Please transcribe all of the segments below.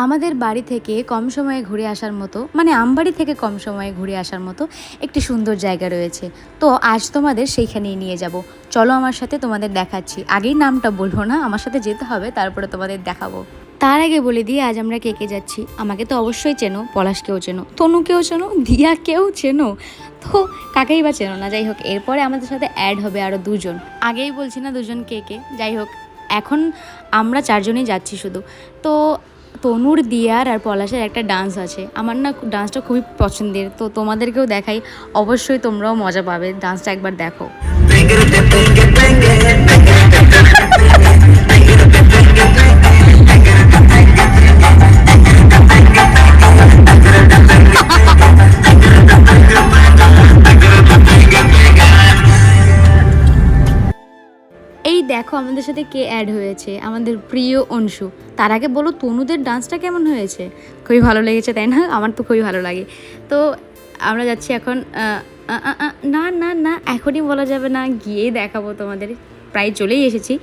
আমাদের বাড়ি থেকে কম সময়ে ঘুরে আসার মতো, মানে আমবাড়ি থেকে কম সময়ে ঘুরে আসার মতো একটি সুন্দর জায়গা রয়েছে। তো আজ তোমাদের সেইখানেই নিয়ে যাব। চলো আমার সাথে, তোমাদের দেখাচ্ছি। আগেই নামটা বলবো না, আমার সাথে যেতে হবে, তারপরে তোমাদের দেখাবো। তার আগে বলে দিই আজ আমরা কে কে যাচ্ছি। আমাকে তো অবশ্যই চেনো, পলাশকেও চেনো, তনুকেও চেনো, দিয়াকেও চেনো, তো কাকেই বা চেনো না। যাই হোক, এরপরে আমাদের সাথে অ্যাড হবে আরও দুজন। আগেই বলছি না দুজন কে কে। যাই হোক, এখন আমরা চারজনেই যাচ্ছি শুধু। তো তনুর, দিয়ার আর পলাশের একটা ডান্স আছে। আমার না ডান্সটা খুবই পছন্দের, তো তোমাদেরকেও দেখাই। অবশ্যই তোমরাও মজা পাবে, ডান্সটা একবার দেখো। এই দেখো আমাদের সাথে কে অ্যাড হয়েছে, আমাদের প্রিয় অংশু। তার আগে বলো তনুদের ডান্সটা কেমন হয়েছে? খুবই ভালো লেগেছে, তাই না? আমার তো খুবই ভালো লাগে। তো আমরা যাচ্ছি এখন। না না না, এখনই বলা যাবে না, গিয়েই দেখাবো তোমাদের। প্রায় চলেই এসেছি,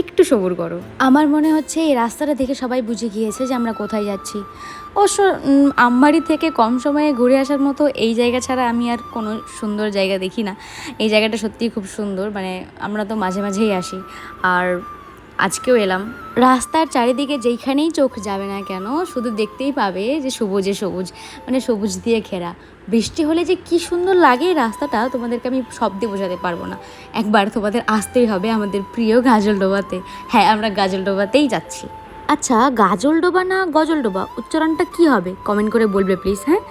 একটু সবুর করো। আমার মনে হচ্ছে এই রাস্তাটা দেখে সবাই বুঝে গিয়েছে যে আমরা কোথায় যাচ্ছি। অবশ্য আমবাড়ি থেকে কম সময়ে ঘুরে আসার মতো এই জায়গা ছাড়া আমি আর কোনো সুন্দর জায়গা দেখি না। এই জায়গাটা সত্যিই খুব সুন্দর, মানে আমরা তো মাঝে মাঝেই আসি, আর আজকেও এলাম। রাস্তার চারিদিকে যেইখানেই চোখ যাবে না কেন, শুধু দেখতেই পাবে যে সবুজে সবুজ, মানে সবুজ দিয়ে ঘেরা। বৃষ্টি হলে যে কি সুন্দর লাগে রাস্তাটা, তোমাদেরকে আমি শব্দে বোঝাতে পারবো না। একবার তোমাদের আসতেই হবে আমাদের প্রিয় গাজলডোবাতে। হ্যাঁ, আমরা গাজলডোবাতেই যাচ্ছি। আচ্ছা, গাজলডোবা না গজলডোবা, উচ্চারণটা কি হবে কমেন্ট করে বলবে প্লিজ। হ্যাঁ,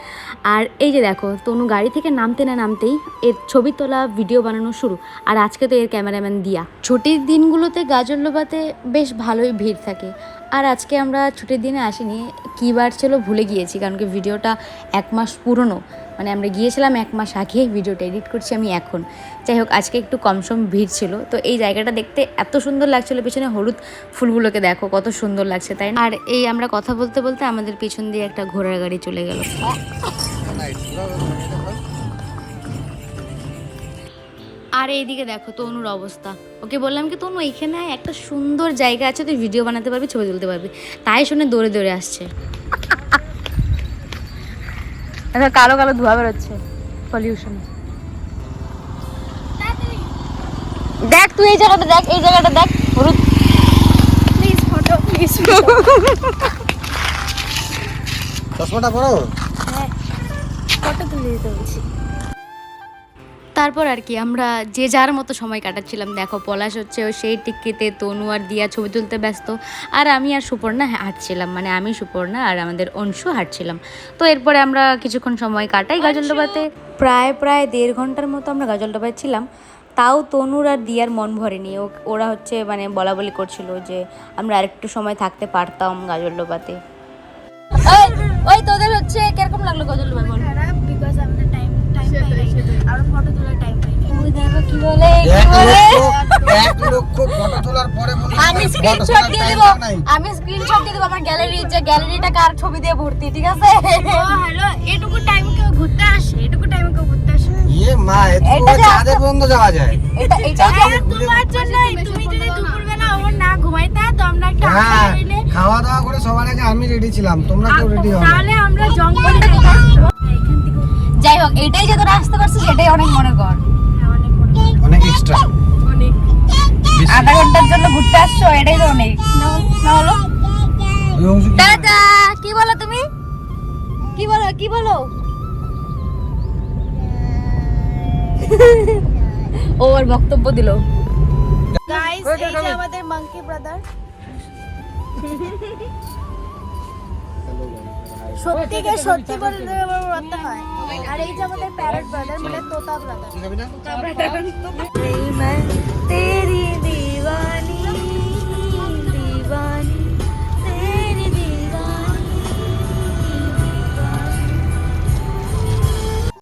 আর এই যে দেখো তনু গাড়ি থেকে নামতে না নামতেই এর ছবি তোলা, ভিডিও বানানো শুরু। আর আজকে তো এর ক্যামেরাম্যান দিয়া। ছুটির দিনগুলোতে গাজলডোবাতে বেশ ভালোই ভিড় থাকে। আর আজকে আমরা ছুটির দিনে আসিনি, কী বার ছিল ভুলে গিয়েছি, কারণ কি ভিডিওটা 1 মাস পুরনো। মানে আমরা গিয়েছিলাম 1 মাস আগে, ভিডিওটা এডিট করছি আমি এখন। যাই হোক, আজকে একটু কম ভিড় ছিল। তো এই জায়গাটা দেখতে এত সুন্দর লাগছিলো, পিছনে হলুদ ফুলগুলোকে দেখো কত সুন্দর লাগছে, তাই না? আর এই আমরা কথা বলতে বলতে আমাদের পিছন দিয়ে একটা ঘোড়ার গাড়ি চলে গেল। আর এইদিকে দেখো তনুর অবস্থা। ওকে বললাম কি তনু, এইখানে একটা সুন্দর জায়গা আছে, তুই ভিডিও বানাতে পারবি, ছবি তুলতে পারবি। তাই শুনে দৌড়ে দৌড়ে আসছে। এখন কালো কালো ধোঁয়া বেরোচ্ছে, পলিউশন। দেখ তুই এই জায়গাটা দেখ, এই জায়গাটা দেখ, হলুদ। Please photo, please. চশমাটা পরো। হ্যাঁ, ফটো তুলে দিতে বলছি। তারপর আর কি আমরা যে যার মতো সময় কাটাচ্ছিলাম। দেখো পলাশ হচ্ছে ও সেই টিকিতে, তনু আর দিয়া ছবি তুলতে ব্যস্ত, আর আমি আর সুপর্ণা হাঁটছিলাম। মানে আমি, সুপর্ণা আর আমাদের অংশু হাঁটছিলাম। তো এরপরে আমরা কিছুক্ষণ সময় কাটাই গাজলডোবাতে। প্রায় 1.5 ঘন্টার মতো আমরা গাজলডোবায় ছিলাম। তাও তনুর আর দিয়ার মন ভরেনি। ওরা হচ্ছে মানে বলা বলি করছিল যে আমরা আরেকটু সময় থাকতে পারতাম গাজলডোবাতে। ওই তোদের হচ্ছে কিরকম লাগলো গাজলডোবায় বল? খারাপ, বিকজ আমাদের টাইম পাই, আর ফটো তোলার টাইম পাই। ওই দেখো কি বলে, 1 লক্ষ ফটো তোলার পরে বলি আমি স্ক্রিনশট দিয়ে দেব, আমি স্ক্রিনশট দিয়ে দেব আমার গ্যালারির, যে গ্যালারিটা কার ছবি দিয়ে ভর্তি, ঠিক আছে? ও হ্যালো, এটুকু টাইম কেউ ঘুরতে আসে? এটুকু টাইমে কেউ ঘুরতে আসে? ইয়ে মা, এত চাঁদে বন্ধ যাওয়া যায়। এটা তোমার জন্য, তুমি যদি দুপুরবেলা ওর না ঘুমাইতা তো আমরা একটা হ্যাঁ, খাওয়া দাওয়া করে সবার আগে আমি রেডি ছিলাম, তোমরা কেউ রেডি হও না। তাহলে আমরা জঙ্গলে যেতাম। এখান থেকে যাই হোক, এটাই যে তোরা আসতে পারছিস সেটাই অনেক মনে কর। অনেক বড়, অনেক এক্সট্রা। অনেক। আধা ঘন্টার জন্য ঘুরতে আসছো, এটাই তো অনেক। না হলো টাটা। কি বলো তুমি? কি বলো, কি বলো? ও আর বক্তব্য দিল। গাইস, এই যে আমাদের মাঙ্কি ব্রাদার। সত্যি বলতে বলতে হয়। আর এই যে আমাদের প্যারট ব্রাদার, মানে তোতা ব্রাদার।